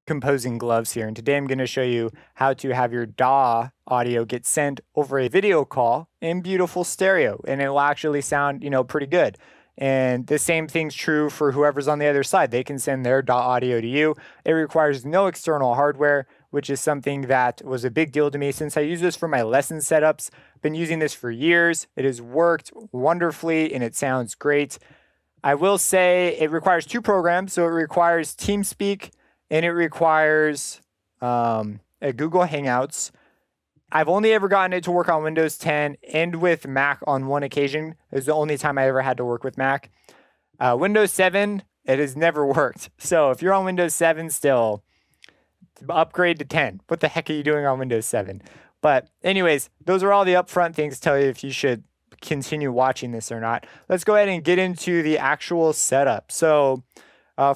composing gloves here, and today I'm going to show you how to have your DAW audio get sent over a video call in beautiful stereo, and it will actually sound, pretty good. And the same thing's true for whoever's on the other side. They can send their DAW audio to you. It requires no external hardware, which is something that was a big deal to me since I use this for my lesson setups. Been using this for years. It has worked wonderfully and it sounds great. I will say it requires two programs. So it requires Teamspeak and it requires a Google Hangouts. I've only ever gotten it to work on Windows 10 and with Mac on one occasion. It was the only time I ever had to work with Mac. Windows 7, it has never worked. So if you're on Windows 7 still, upgrade to 10. What the heck are you doing on Windows 7? But anyways, those are all the upfront things to tell you if you should continue watching this or not. Let's go ahead and get into the actual setup. So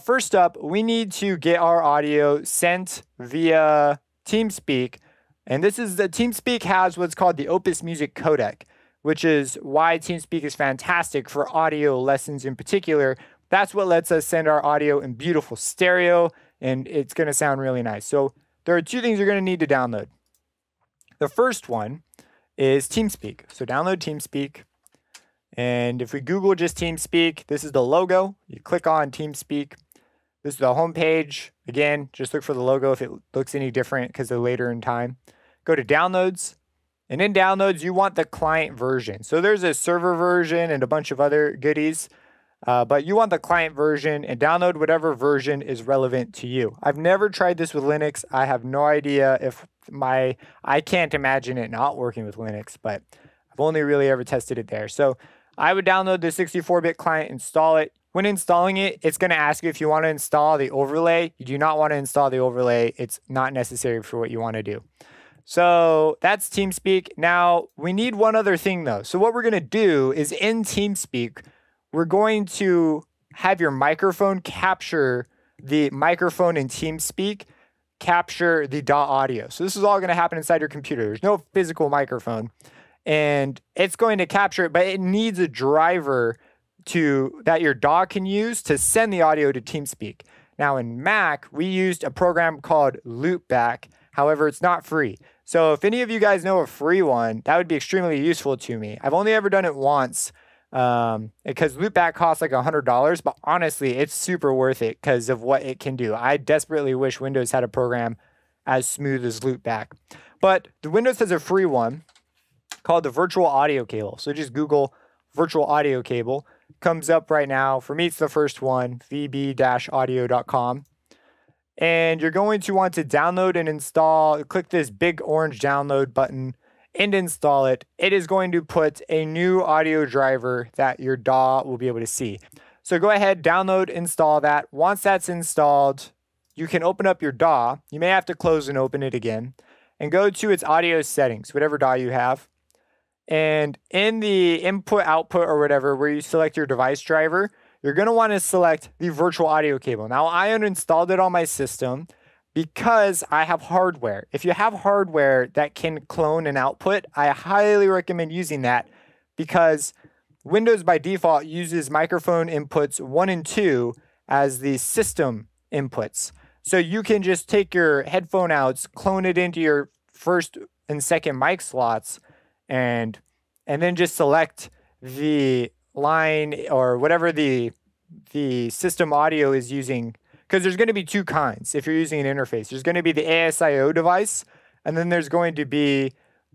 first up, we need to get our audio sent via Teamspeak. And this is the Teamspeak has what's called the Opus Music Codec, which is why Teamspeak is fantastic for audio lessons in particular. That's what lets us send our audio in beautiful stereo, and it's going to sound really nice. So there are two things you're going to need to download. The first one is Teamspeak. So download Teamspeak. And if we Google just Teamspeak, this is the logo. You click on Teamspeak. This is the home page. Again, just look for the logo if it looks any different because they're later in time. Go to downloads. And in downloads, you want the client version. So there's a server version and a bunch of other goodies. But you want the client version and download whatever version is relevant to you. I've never tried this with Linux. I have no idea if I can't imagine it not working with Linux, but I've only really ever tested it there. So I would download the 64-bit client, install it. When installing it, it's going to ask you if you want to install the overlay. You do not want to install the overlay. It's not necessary for what you want to do. So that's Teamspeak. Now we need one other thing though. So what we're going to do is in Teamspeak, we're going to have your microphone capture the microphone in Teamspeak, capture the DAW audio. So this is all going to happen inside your computer. There's no physical microphone. And it's going to capture it, but it needs a driver that your DAW can use to send the audio to Teamspeak. Now in Mac, we used a program called Loopback. However, it's not free. So if any of you guys know a free one, that would be extremely useful to me. I've only ever done it once because Loopback costs like $100, but honestly, it's super worth it because of what it can do. I desperately wish Windows had a program as smooth as Loopback. But the Windows has a free one called the virtual audio cable. So just Google virtual audio cable. Comes up right now. For me, it's the first one, vb-audio.com. And you're going to want to download and install, click this big orange download button and install it. It is going to put a new audio driver that your DAW will be able to see. So go ahead, download, install that. Once that's installed, you can open up your DAW. You may have to close and open it again and go to its audio settings, whatever DAW you have. And in the input, output, or whatever, where you select your device driver, you're going to want to select the virtual audio cable. Now, I uninstalled it on my system because I have hardware. If you have hardware that can clone an output, I highly recommend using that because Windows by default uses microphone inputs 1 and 2 as the system inputs. So you can just take your headphone outs, clone it into your first and second mic slots, and then just select the line or whatever the system audio is using, because there's going to be two kinds if you're using an interface. There's going to be the ASIO device, and then there's going to be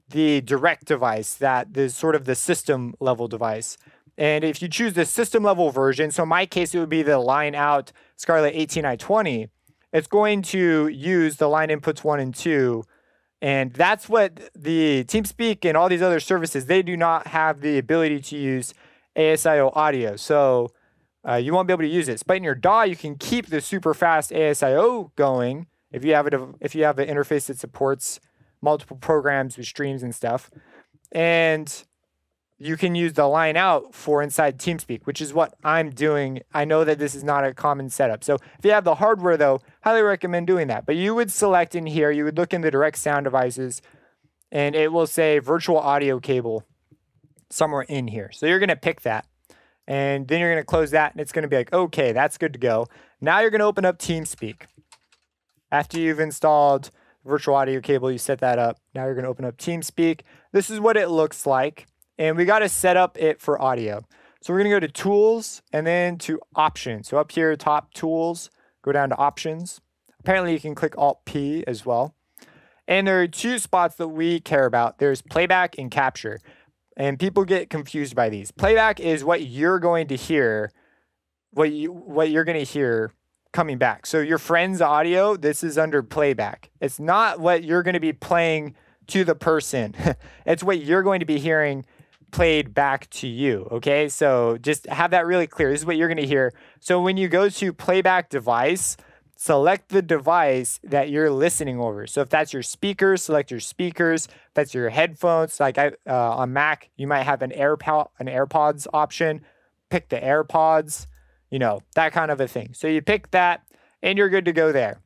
the direct device that is sort of the system level device. And if you choose the system level version, so in my case it would be the line out Scarlett 18i20, it's going to use the line inputs 1 and 2. And that's what the Teamspeak and all these other services, they do not have the ability to use ASIO audio. So you won't be able to use this. But in your DAW, you can keep the super fast ASIO going if you have an interface that supports multiple programs with streams and stuff. And you can use the line out for inside Teamspeak, which is what I'm doing. I know that this is not a common setup. So if you have the hardware though, highly recommend doing that. But you would select in here, you would look in the direct sound devices and it will say virtual audio cable somewhere in here. So you're going to pick that and then you're going to close that and it's going to be like, okay, that's good to go. Now you're going to open up Teamspeak. After you've installed virtual audio cable, you set that up. Now you're going to open up Teamspeak. This is what it looks like. And we got to set up it for audio. So we're going to go to Tools and then to Options. So up here, top Tools, go down to Options. Apparently you can click Alt-P as well. And there are two spots that we care about. There's playback and capture. And people get confused by these. Playback is what you're going to hear, what you're going to hear coming back. So your friend's audio, this is under playback. It's not what you're going to be playing to the person. It's what you're going to be hearing played back to you. Okay, so just have that really clear. This is what you're going to hear. So when you go to playback device, select the device that you're listening over. So if that's your speakers, select your speakers. If that's your headphones, like on Mac, you might have an AirPods option. Pick the AirPods, you know, that kind of a thing. So you pick that and you're good to go there.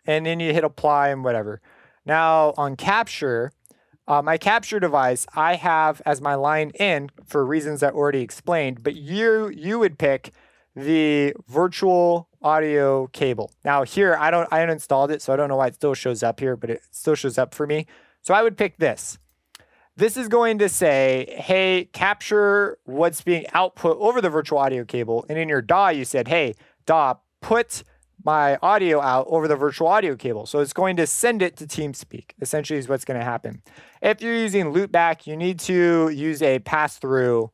And then you hit apply and whatever. Now on capture, my capture device, I have as my line in for reasons I already explained, but you would pick the virtual audio cable. Now here, I uninstalled it, so I don't know why it still shows up here, but it still shows up for me. So I would pick this. This is going to say, hey, capture what's being output over the virtual audio cable. And in your DAW, you said, hey, DAW, put my audio out over the virtual audio cable. So it's going to send it to Teamspeak, essentially is what's going to happen. If you're using loopback, you need to use a pass-through,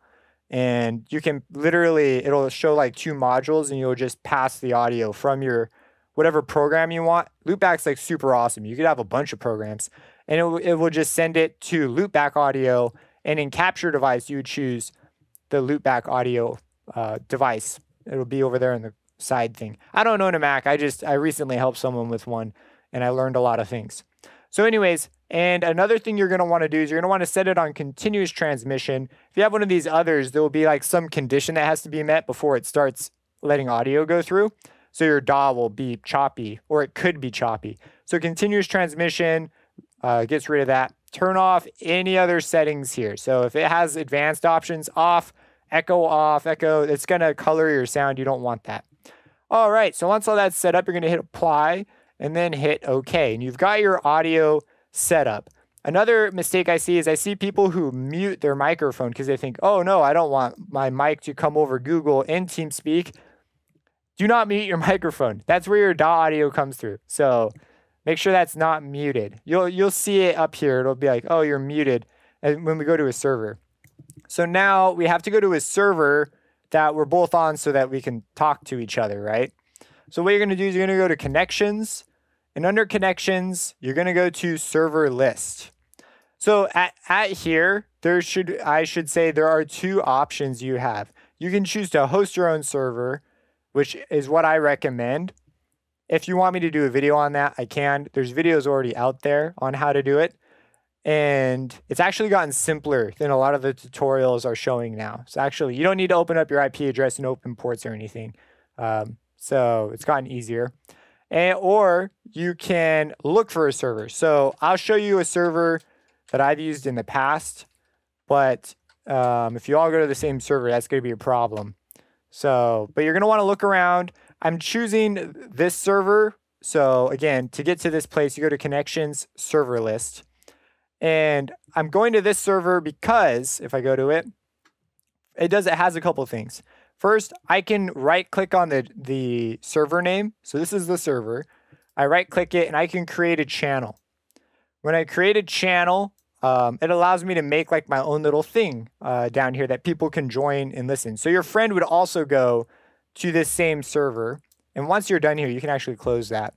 and you can literally, it'll show like two modules and you'll just pass the audio from your whatever program you want. Loopback's like super awesome. You could have a bunch of programs and it will just send it to loopback audio. And in capture device, you would choose the loopback audio device. It'll be over there in the side thing. I don't own a Mac. I recently helped someone with one and I learned a lot of things. So anyways, and another thing you're going to want to do is you're going to want to set it on continuous transmission. If you have one of these others, there will be like some condition that has to be met before it starts letting audio go through. So your DAW will be choppy, or it could be choppy. So continuous transmission gets rid of that. Turn off any other settings here. So if it has advanced options, off, off, echo, it's going to color your sound. You don't want that. All right, so once all that's set up, you're going to hit apply and then hit OK. And you've got your audio set up. Another mistake I see is I see people who mute their microphone because they think, oh no, I don't want my mic to come over Google in Teamspeak. Do not mute your microphone. That's where your DAW audio comes through. So make sure that's not muted. You'll see it up here. It'll be like, oh, you're muted when we go to a server. So now we have to go to a server that we're both on so that we can talk to each other, right? So what you're going to do is you're going to go to Connections. And under Connections, you're going to go to Server List. So at here, I should say there are two options you have. You can choose to host your own server, which is what I recommend. If you want me to do a video on that, I can. There's videos already out there on how to do it. And it's actually gotten simpler than a lot of the tutorials are showing now. So actually, you don't need to open up your IP address and open ports or anything. So it's gotten easier. Or you can look for a server. So I'll show you a server that I've used in the past. But if you all go to the same server, that's going to be a problem. So, but you're going to want to look around. I'm choosing this server. So again, to get to this place, you go to Connections, Server List. And I'm going to this server because if I go to it, it has a couple of things. First, I can right click on the server name. So this is the server. I right click it and I can create a channel. When I create a channel, it allows me to make like my own little thing down here that people can join and listen. So your friend would also go to this same server. And once you're done here, you can actually close that.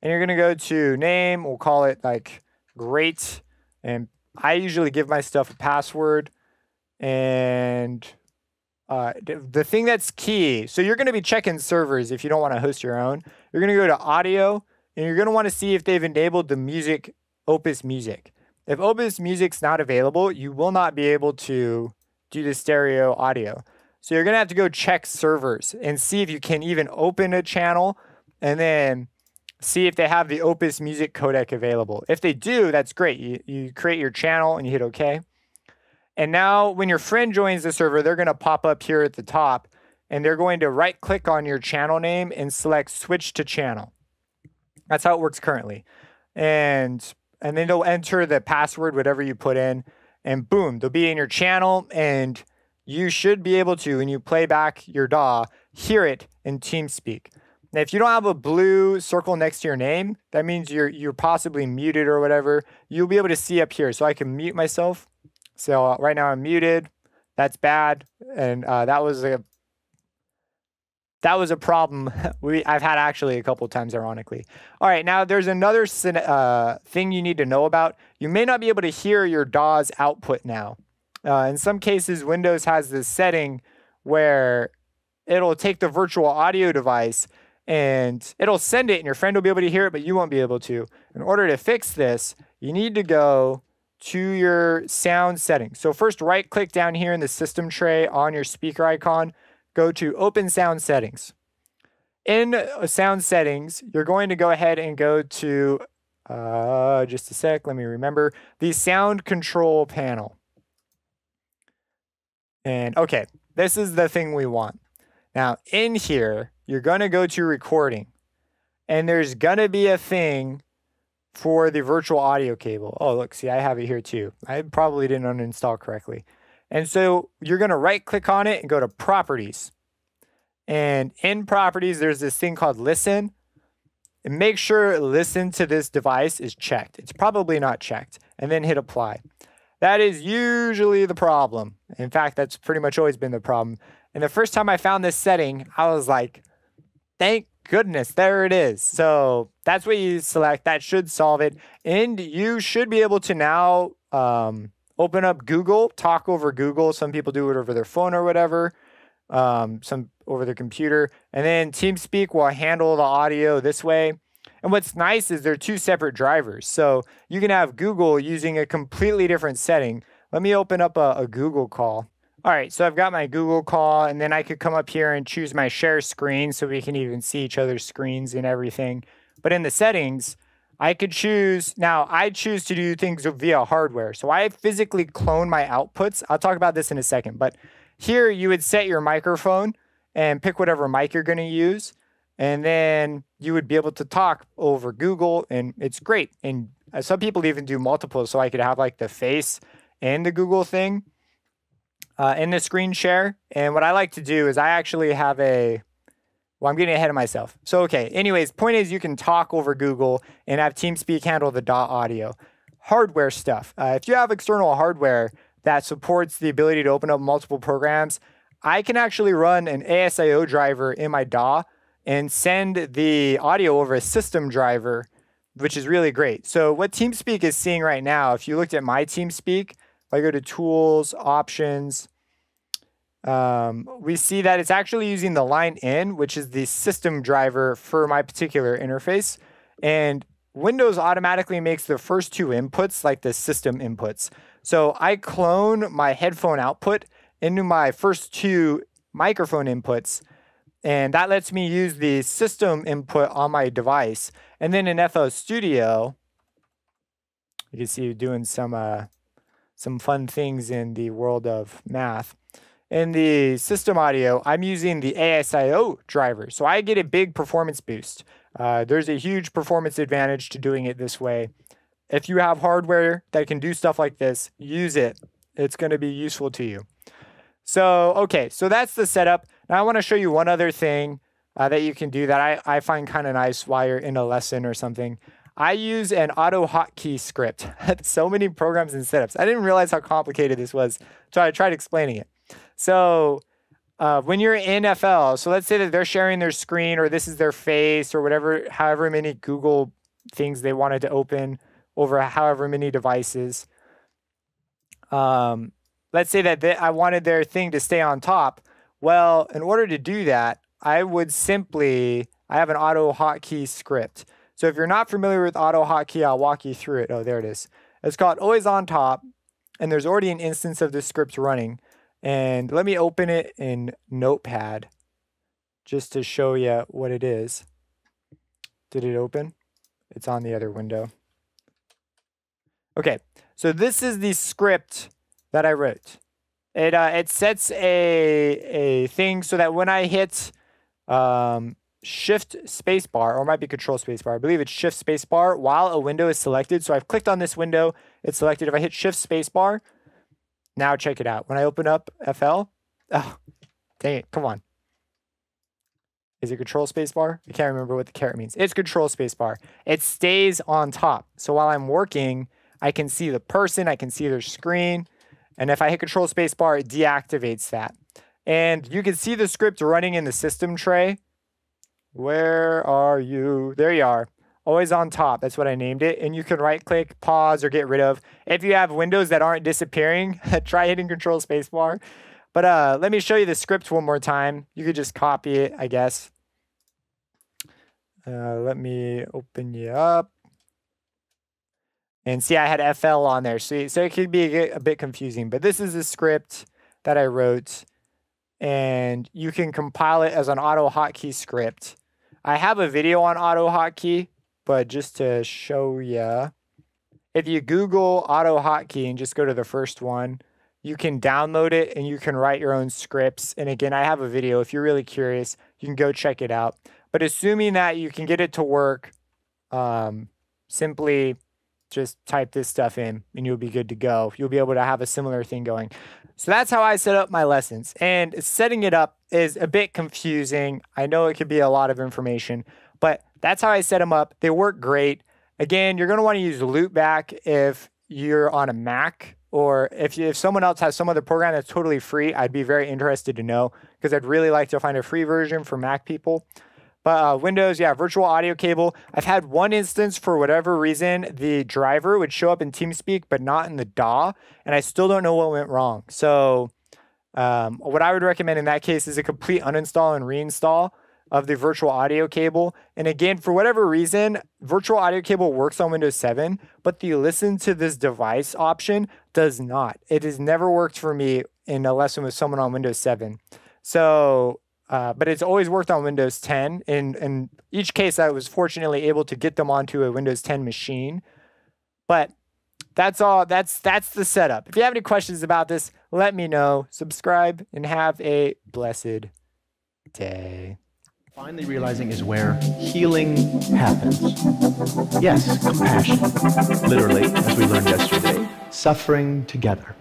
And you're going to go to name. We'll call it like great. And I usually give my stuff a password. And the thing that's key, so you're going to be checking servers if you don't want to host your own. You're going to go to audio, and you're going to want to see if they've enabled the music, Opus Music. If Opus Music's not available, you will not be able to do the stereo audio. So you're going to have to go check servers and see if you can even open a channel and then see if they have the Opus Music codec available. If they do, that's great. You create your channel and you hit OK. And now when your friend joins the server, they're going to pop up here at the top and they're going to right click on your channel name and select Switch to Channel. That's how it works currently. And then it'll enter the password, whatever you put in, and boom, they'll be in your channel, and you should be able to, when you play back your DAW, hear it in TeamSpeak. Now, if you don't have a blue circle next to your name, that means you're possibly muted or whatever. You'll be able to see up here. So I can mute myself. So right now I'm muted. That's bad, and that was a problem I've had actually a couple times, ironically. All right, now there's another thing you need to know about. You may not be able to hear your DAW's output now. In some cases, Windows has this setting where it'll take the virtual audio device and it'll send it, and your friend will be able to hear it, but you won't be able to. In order to fix this, you need to go to your sound settings. So first, right-click down here in the system tray on your speaker icon. Go to Open Sound Settings. In Sound Settings, you're going to go ahead and go to, just a sec, let me remember, the Sound Control panel. And okay, this is the thing we want. Now, in here, you're going to go to Recording. And there's going to be a thing for the virtual audio cable. Oh, look, see, I have it here too. I probably didn't uninstall correctly. And so you're going to right-click on it and go to Properties. And in Properties, there's this thing called Listen. And make sure Listen to this device is checked. It's probably not checked. And then hit Apply. That is usually the problem. In fact, that's pretty much always been the problem. And the first time I found this setting, I was like, thank goodness, there it is. So that's what you select. That should solve it. And you should be able to now open up Google, talk over Google. Some people do it over their phone or whatever, some over their computer. And then TeamSpeak will handle the audio this way. And what's nice is they're two separate drivers. So you can have Google using a completely different setting. Let me open up a Google call. All right, so I've got my Google call, and then I could come up here and choose my share screen so we can even see each other's screens and everything. But in the settings, I could choose, now I choose to do things via hardware. So I physically clone my outputs. I'll talk about this in a second, but here you would set your microphone and pick whatever mic you're gonna use. And then you would be able to talk over Google, and it's great. And some people even do multiple, so I could have like the face and the Google thing in the screen share. And what I like to do is I actually have well, I'm getting ahead of myself. So, okay, anyways, point is you can talk over Google and have TeamSpeak handle the DAW audio. Hardware stuff. If you have external hardware that supports the ability to open up multiple programs, I can actually run an ASIO driver in my DAW and send the audio over a system driver, which is really great. So what TeamSpeak is seeing right now, if you looked at my TeamSpeak, if I go to Tools, Options, we see that it's actually using the line in, which is the system driver for my particular interface. And Windows automatically makes the first two inputs like the system inputs. So I clone my headphone output into my first two microphone inputs, and that lets me use the system input on my device. And then in FL Studio, you can see doing some fun things in the world of math. In the system audio, I'm using the ASIO driver, so I get a big performance boost. There's a huge performance advantage to doing it this way. If you have hardware that can do stuff like this, use it. It's going to be useful to you. So, okay, so that's the setup. Now I want to show you one other thing that you can do that I find kind of nice while you're in a lesson or something. I use an AutoHotkey script. So many programs and setups. I didn't realize how complicated this was, so I tried explaining it. So when you're in FL, so let's say that they're sharing their screen, or this is their face, or whatever, however many Google things they wanted to open over however many devices. Let's say that I wanted their thing to stay on top. Well, in order to do that, I would I have an AutoHotkey script. So if you're not familiar with AutoHotkey, I'll walk you through it. Oh, there it is. It's called Always On Top, and there's already an instance of this script running. And let me open it in Notepad just to show you what it is. Did it open? It's on the other window. Okay, so this is the script that I wrote. It sets a thing so that when I hit Shift spacebar, or it might be Control spacebar. I believe it's Shift spacebar while a window is selected. So I've clicked on this window, it's selected. If I hit Shift spacebar, now check it out. When I open up FL, oh, dang it, come on. Is it Control spacebar? I can't remember what the caret means. It's Control spacebar. It stays on top. So while I'm working, I can see the person, I can see their screen. And if I hit Control spacebar, it deactivates that. And you can see the script running in the system tray. Where are you? There you are. Always on top. That's what I named it. And you can right click, pause, or get rid of. If you have windows that aren't disappearing, try hitting Control spacebar. But let me show you the script one more time. You could just copy it, I guess. Let me open you up. And see, I had FL on there. So it could be a bit confusing. But this is a script that I wrote. And you can compile it as an AutoHotkey script. I have a video on AutoHotkey, but just to show you, if you Google AutoHotkey and just go to the first one, you can download it and you can write your own scripts. And again, I have a video. If you're really curious, you can go check it out. But assuming that you can get it to work, simply just type this stuff in and you'll be good to go. You'll be able to have a similar thing going. So that's how I set up my lessons. And setting it up is a bit confusing. I know it could be a lot of information, but that's how I set them up. They work great. Again, you're going to want to use loopback if you're on a Mac, or if someone else has some other program that's totally free. I'd be very interested to know, because I'd really like to find a free version for Mac people. But Windows, yeah, virtual audio cable. I've had one instance, for whatever reason, the driver would show up in Teamspeak, but not in the DAW, and I still don't know what went wrong. So what I would recommend in that case is a complete uninstall and reinstall of the virtual audio cable. And again, for whatever reason, virtual audio cable works on Windows 7, but the listen to this device option does not. It has never worked for me in a lesson with someone on Windows 7. So... but it's always worked on Windows 10. In each case, I was fortunately able to get them onto a Windows 10 machine. But that's all. That's the setup. If you have any questions about this, let me know. Subscribe and have a blessed day. Finally realizing is where healing happens. Yes, compassion. Literally, as we learned yesterday, suffering together.